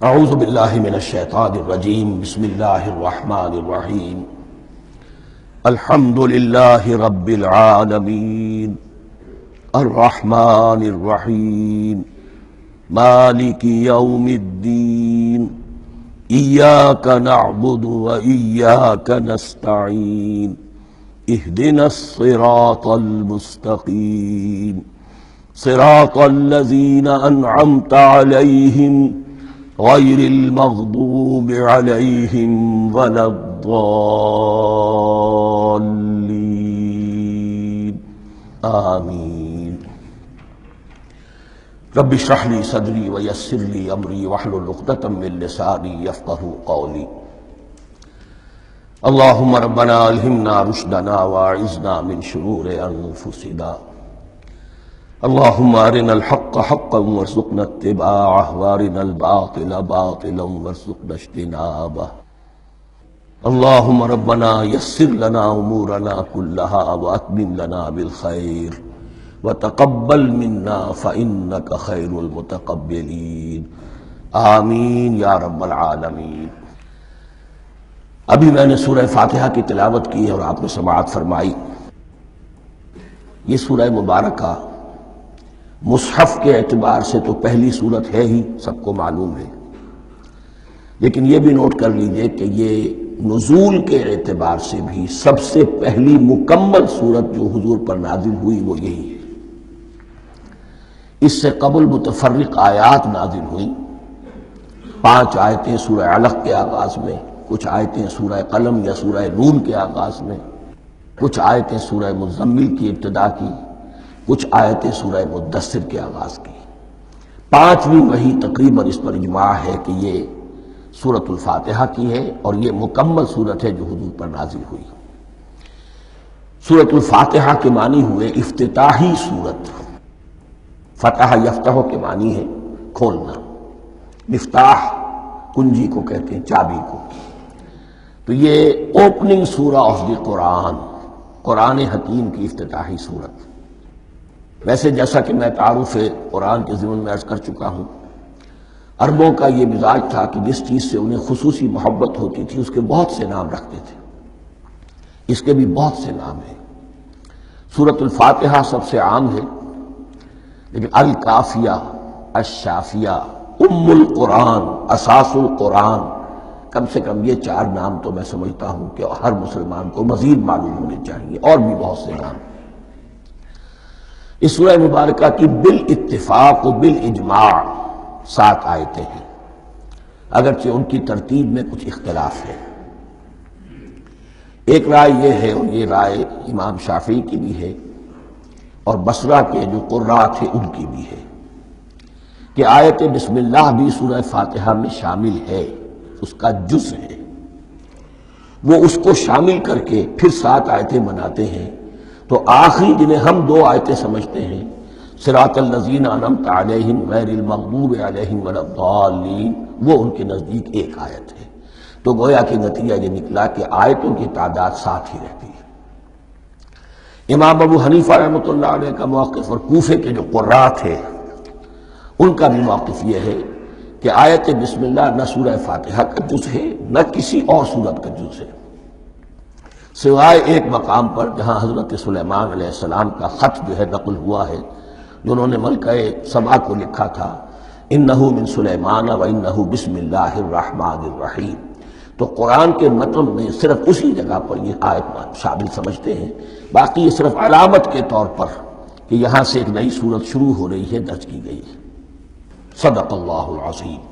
اعوذ باللہ من الشیطان الرجیم بسم اللہ الرحمن الرحیم الحمد للہ رب العالمین الرحمن الرحیم مالک یوم الدین ایاک نعبد و ایاک نستعین اہدنا الصراط المستقیم صراط الذین انعمت علیہم غیر المغضوب علیہم ولا الضالین آمین۔ رب اشرح لی صدری ویسر لی امری واحلل عقدۃ من لسانی یفقہوا قولی۔ اللہم ربنا الہمنا رشدنا واعذنا من شرور انفسنا، اللہم ارنا الحق حقا وارزقنا اتباعہ وارنا الباطل باطلا وارزقنا اجتنابہ۔ اللہم ربنا یسر لنا امورنا کلہا واتمم لنا بالخیر وتقبل منا فإنک خیر المتقبلین، آمین یا رب العالمین۔ ابھی میں نے سورہ فاتحہ کی تلاوت کی اور آپ نے سماعت فرمائی۔ یہ سورہ مبارکہ مصحف کے اعتبار سے تو پہلی صورت ہے ہی، سب کو معلوم ہے، لیکن یہ بھی نوٹ کر لیجئے کہ یہ نزول کے اعتبار سے بھی سب سے پہلی مکمل صورت جو حضور پر نازل ہوئی وہ یہی ہے۔ اس سے قبل متفرق آیات نازل ہوئیں، 5 آیتیں سورہ علق کے آغاز میں، کچھ آیتیں سورہ قلم یا سورہ نون کے آغاز میں، کچھ آیتیں سورہ مزمل کی ابتدا کی، کچھ آیتیں سورہ مدثر کے آغاز کی۔ 5ویں وحی تقریباً اس پر اجماع ہے کہ یہ سورۃ الفاتحہ کی ہے اور یہ مکمل سورت ہے جو حضور پر نازل ہوئی۔ سورۃ الفاتحہ کے معنی ہوئے افتتاحی سورت، فتح یفتح کے معنی ہے کھولنا، مفتاح کنجی کو کہتے ہیں، چابی کو۔ تو یہ اوپننگ سورہ آف دی قرآن، قرآن حکیم کی افتتاحی صورت۔ ویسے جیسا کہ میں تعارف قرآن کے ضمن میں عرض کر چکا ہوں، عربوں کا یہ مزاج تھا کہ جس چیز سے انہیں خصوصی محبت ہوتی تھی اس کے بہت سے نام رکھتے تھے۔ اس کے بھی بہت سے نام ہیں۔ سورۃ الفاتحہ سب سے عام ہے، لیکن الکافیہ، الشافیہ، ام القرآن، اساس القرآن، کم سے کم یہ 4 نام تو میں سمجھتا ہوں کہ ہر مسلمان کو مزید معلوم ہونے چاہیے، اور بھی بہت سے نام۔ اس سورہ مبارکہ کی بالاتفاق و بالاجماع 7 آیتیں ہیں، اگرچہ ان کی ترتیب میں کچھ اختلاف ہے۔ ایک رائے یہ ہے، اور یہ رائے امام شافعی کی بھی ہے اور بصرہ کے جو قراء تھے ان کی بھی ہے، کہ آیت بسم اللہ بھی سورہ فاتحہ میں شامل ہے، اس کا جز ہے۔ وہ اس کو شامل کر کے پھر 7 آیتیں بناتے ہیں، تو آخری جنہیں ہم 2 آیتیں سمجھتے ہیں، صراط الذین انعمت علیہم غیر المغضوب علیہم ولا الضالین، وہ ان کے نزدیک ایک آیت ہے۔ تو گویا کہ نتیجہ یہ نکلا کہ آیتوں کی تعداد 7 ہی رہتی ہے۔ امام ابو حنیفہ رحمۃ اللہ علیہ کا موقف اور کوفے کے جو قراء تھے ان کا بھی موقف یہ ہے کہ آیت بسم اللہ نہ سورہ فاتحہ کا جز ہے نہ کسی اور سورت کا جز ہے، سوائے ایک مقام پر جہاں حضرت سلیمان علیہ السلام کا خط جو ہے نقل ہوا ہے، جنہوں نے ملکہ سبا کو لکھا تھا، انہ من سلیمان و انہ بسم اللہ الرحمن الرحیم۔ تو قرآن کے متن میں صرف اسی جگہ پر یہ آیت شامل سمجھتے ہیں، باقی یہ صرف علامت کے طور پر کہ یہاں سے ایک نئی سورت شروع ہو رہی ہے درج کی گئی ہے۔ صدق اللہ العظیم۔